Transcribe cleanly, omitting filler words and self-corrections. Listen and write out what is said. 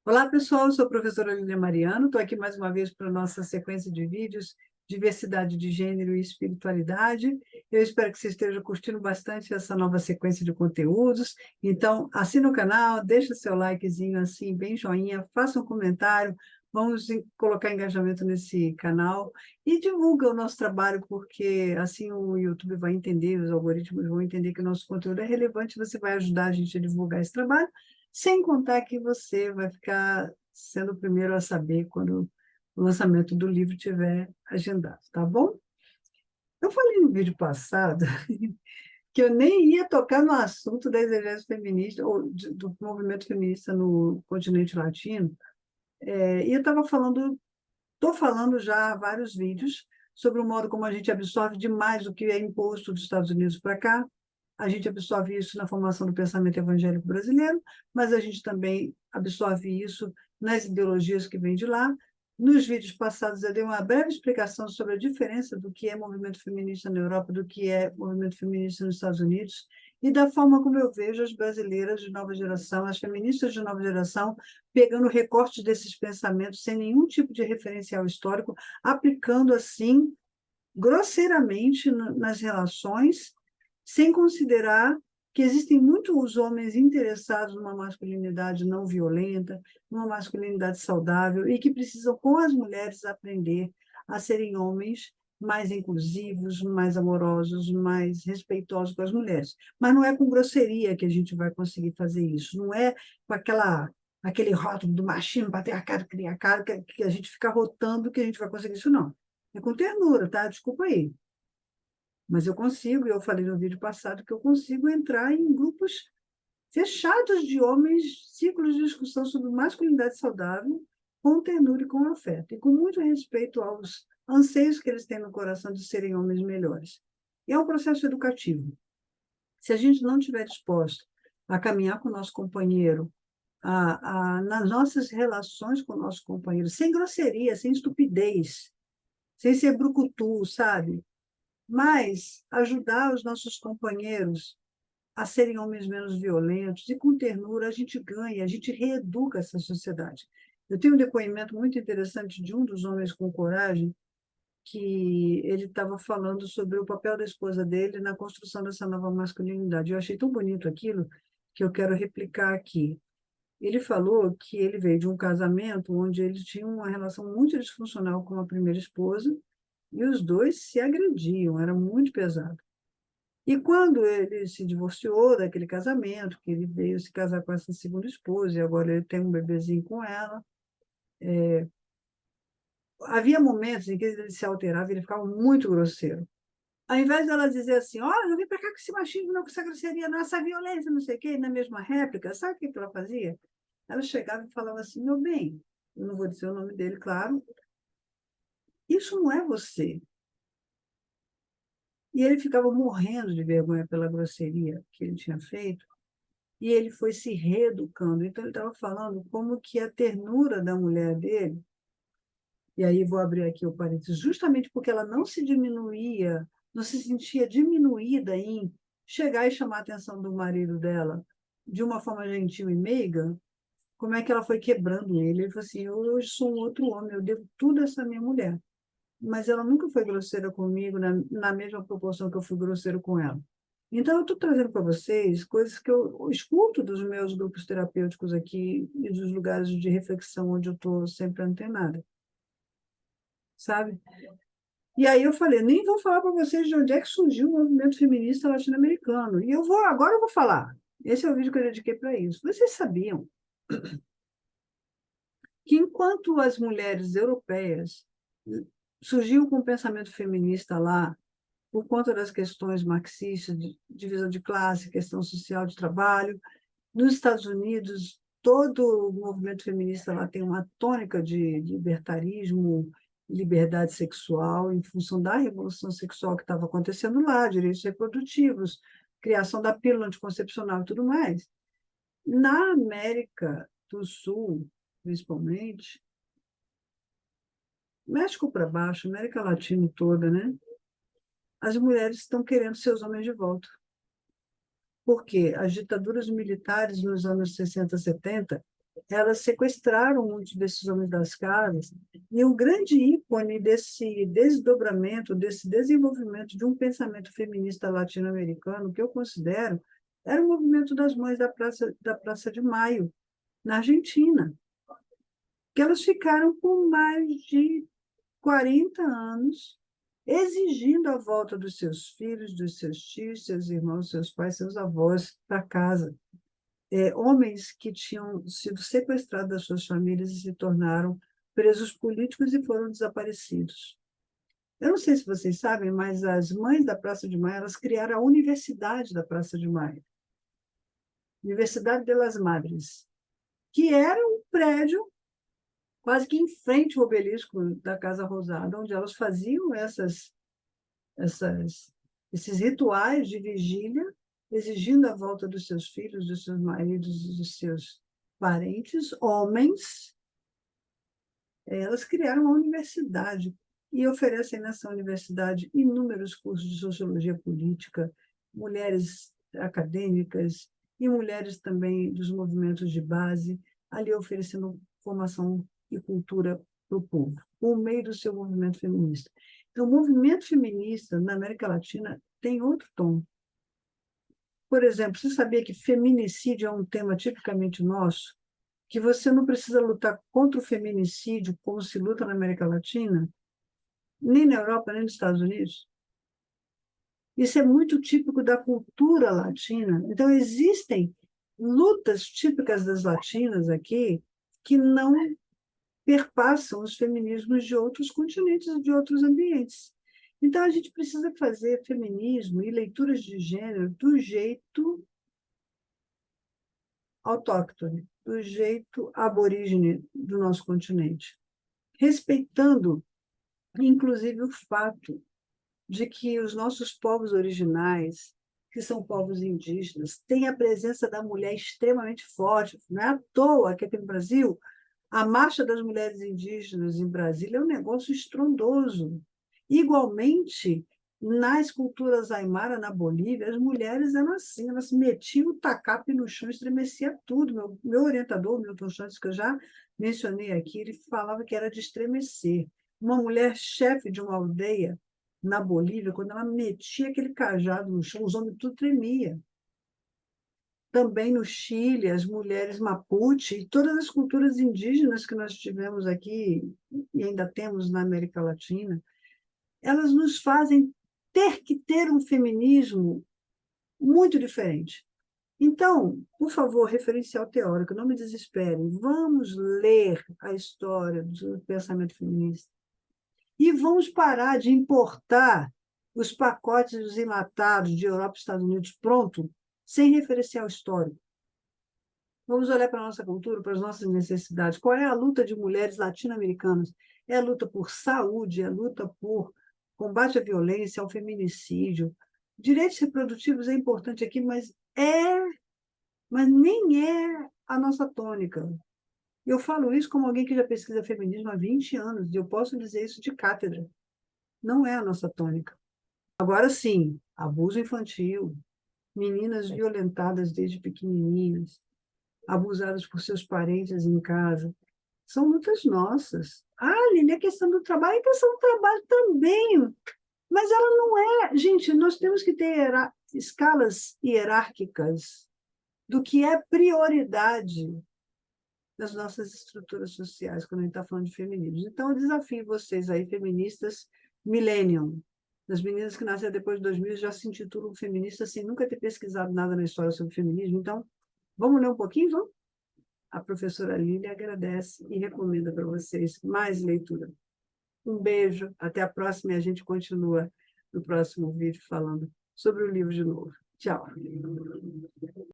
Olá, pessoal, eu sou a professora Lília Mariano, estou aqui mais uma vez para a nossa sequência de vídeos Diversidade de Gênero e Espiritualidade. Eu espero que você esteja curtindo bastante essa nova sequência de conteúdos. Então, assina o canal, deixa seu likezinho assim, bem joinha, faça um comentário, vamos colocar engajamento nesse canal e divulga o nosso trabalho, porque assim o YouTube vai entender, os algoritmos vão entender que o nosso conteúdo é relevante, você vai ajudar a gente a divulgar esse trabalho. Sem contar que você vai ficar sendo o primeiro a saber quando o lançamento do livro tiver agendado, tá bom? Eu falei no vídeo passado que eu nem ia tocar no assunto da exegese feminista, ou do movimento feminista no continente latino, e eu estou falando já há vários vídeos sobre o modo como a gente absorve demais o que é imposto dos Estados Unidos para cá. A gente absorve isso na formação do pensamento evangélico brasileiro, mas a gente também absorve isso nas ideologias que vêm de lá. Nos vídeos passados, eu dei uma breve explicação sobre a diferença do que é movimento feminista na Europa, do que é movimento feminista nos Estados Unidos, e da forma como eu vejo as brasileiras de nova geração, as feministas de nova geração, pegando recortes desses pensamentos sem nenhum tipo de referencial histórico, aplicando assim grosseiramente nas relações, sem considerar que existem muitos homens interessados numa masculinidade não violenta, numa masculinidade saudável, e que precisam, com as mulheres, aprender a serem homens mais inclusivos, mais amorosos, mais respeitosos com as mulheres. Mas não é com grosseria que a gente vai conseguir fazer isso, não é com aquele rótulo do machismo, patriarcado, criarcado, que a gente fica rotando que a gente vai conseguir isso, não. É com ternura, tá? Desculpa aí. Mas eu consigo, e eu falei no vídeo passado que eu consigo entrar em grupos fechados de homens, ciclos de discussão sobre masculinidade saudável, com ternura e com afeto, e com muito respeito aos anseios que eles têm no coração de serem homens melhores. E é um processo educativo. Se a gente não estiver disposto a caminhar com o nosso companheiro, nas nossas relações com o nosso companheiro, sem grosseria, sem estupidez, sem ser brucutu, sabe? Mas ajudar os nossos companheiros a serem homens menos violentos, e com ternura a gente ganha, a gente reeduca essa sociedade. Eu tenho um depoimento muito interessante de um dos homens com coragem, que ele estava falando sobre o papel da esposa dele na construção dessa nova masculinidade. Eu achei tão bonito aquilo que eu quero replicar aqui. Ele falou que ele veio de um casamento onde ele tinha uma relação muito disfuncional com a primeira esposa, e os dois se agrediam, era muito pesado. E quando ele se divorciou daquele casamento, que ele veio se casar com essa segunda esposa, e agora ele tem um bebezinho com ela, havia momentos em que ele se alterava e ele ficava muito grosseiro. Ao invés dela dizer assim, olha, eu vim para cá com esse machismo, não com essa grosseria, não, essa violência, não sei o quê, e na mesma réplica, sabe o que ela fazia? Ela chegava e falava assim, meu bem, eu não vou dizer o nome dele, claro, isso não é você. E ele ficava morrendo de vergonha pela grosseria que ele tinha feito, e ele foi se reeducando. Então, ele estava falando como que a ternura da mulher dele, e aí vou abrir aqui o parênteses, justamente porque ela não se diminuía, não se sentia diminuída em chegar e chamar a atenção do marido dela de uma forma gentil e meiga, como é que ela foi quebrando ele. Ele falou assim, eu hoje sou um outro homem, eu devo tudo a essa minha mulher. Mas ela nunca foi grosseira comigo na mesma proporção que eu fui grosseiro com ela. Então, eu estou trazendo para vocês coisas que eu escuto dos meus grupos terapêuticos aqui e dos lugares de reflexão onde eu estou sempre antenada, sabe? E aí eu falei, nem vou falar para vocês de onde é que surgiu o movimento feminista latino-americano. E agora eu vou falar. Esse é o vídeo que eu dediquei para isso. Vocês sabiam que enquanto as mulheres europeias surgiu com o pensamento feminista lá, por conta das questões marxistas, de divisão de classe, questão social de trabalho. Nos Estados Unidos, todo o movimento feminista lá tem uma tônica de libertarismo, liberdade sexual, em função da revolução sexual que estava acontecendo lá, direitos reprodutivos, criação da pílula anticoncepcional e tudo mais. Na América do Sul, principalmente, México para baixo, América Latina toda, né? As mulheres estão querendo seus homens de volta. Porque as ditaduras militares nos anos 60, 70 elas sequestraram muitos desses homens das casas, e o grande ícone desse desdobramento, desse desenvolvimento de um pensamento feminista latino-americano, que eu considero, era o movimento das mães da Praça de Maio, na Argentina, que elas ficaram por mais de 40 anos exigindo a volta dos seus filhos, dos seus tios, seus irmãos, seus pais, seus avós para casa. Homens que tinham sido sequestrados das suas famílias e se tornaram presos políticos e foram desaparecidos. Eu não sei se vocês sabem, mas as mães da Praça de Maio, elas criaram a Universidade da Praça de Maio, Universidade de las Madres, que era um prédio quase que em frente ao obelisco da Casa Rosada, onde elas faziam esses rituais de vigília, exigindo a volta dos seus filhos, dos seus maridos, dos seus parentes, homens. Elas criaram uma universidade e oferecem nessa universidade inúmeros cursos de sociologia política, mulheres acadêmicas e mulheres também dos movimentos de base, ali oferecendo formação e cultura para o povo, por meio do seu movimento feminista. Então, o movimento feminista na América Latina tem outro tom. Por exemplo, você sabia que feminicídio é um tema tipicamente nosso? Que você não precisa lutar contra o feminicídio como se luta na América Latina, nem na Europa, nem nos Estados Unidos? Isso é muito típico da cultura latina. Então, existem lutas típicas das latinas aqui que não perpassam os feminismos de outros continentes e de outros ambientes. Então, a gente precisa fazer feminismo e leituras de gênero do jeito autóctone, do jeito aborígene do nosso continente, respeitando, inclusive, o fato de que os nossos povos originais, que são povos indígenas, têm a presença da mulher extremamente forte. Não é à toa que aqui no Brasil a Marcha das Mulheres Indígenas em Brasília é um negócio estrondoso. Igualmente, nas culturas aimara, na Bolívia, as mulheres eram assim, elas metiam o tacape no chão, estremecia tudo. Meu orientador, Milton Santos, que eu já mencionei aqui, ele falava que era de estremecer. Uma mulher chefe de uma aldeia na Bolívia, quando ela metia aquele cajado no chão, os homens tudo tremia. Também no Chile, as mulheres Mapuche, e todas as culturas indígenas que nós tivemos aqui e ainda temos na América Latina, elas nos fazem ter que ter um feminismo muito diferente. Então, por favor, referencial teórico, não me desesperem. Vamos ler a história do pensamento feminista e vamos parar de importar os pacotes enlatados de Europa e Estados Unidos pronto, sem referencial histórico. Vamos olhar para a nossa cultura, para as nossas necessidades. Qual é a luta de mulheres latino-americanas? É a luta por saúde, é a luta por combate à violência, ao feminicídio. Direitos reprodutivos é importante aqui, mas nem é a nossa tônica. Eu falo isso como alguém que já pesquisa feminismo há 20 anos, e eu posso dizer isso de cátedra. Não é a nossa tônica. Agora sim, abuso infantil, meninas violentadas desde pequenininhas, abusadas por seus parentes em casa, são lutas nossas. Ah, Lili, a questão do trabalho, a questão do trabalho também, mas ela não é. Gente, nós temos que ter escalas hierárquicas do que é prioridade nas nossas estruturas sociais, quando a gente está falando de feminismo. Então, eu desafio vocês aí, feministas millennium, das meninas que nasceram depois de 2000 já se intitulam feministas sem nunca ter pesquisado nada na história sobre feminismo. Então, vamos ler um pouquinho, vamos? A professora Lília agradece e recomenda para vocês mais leitura. Um beijo, até a próxima e a gente continua no próximo vídeo falando sobre o livro de novo. Tchau.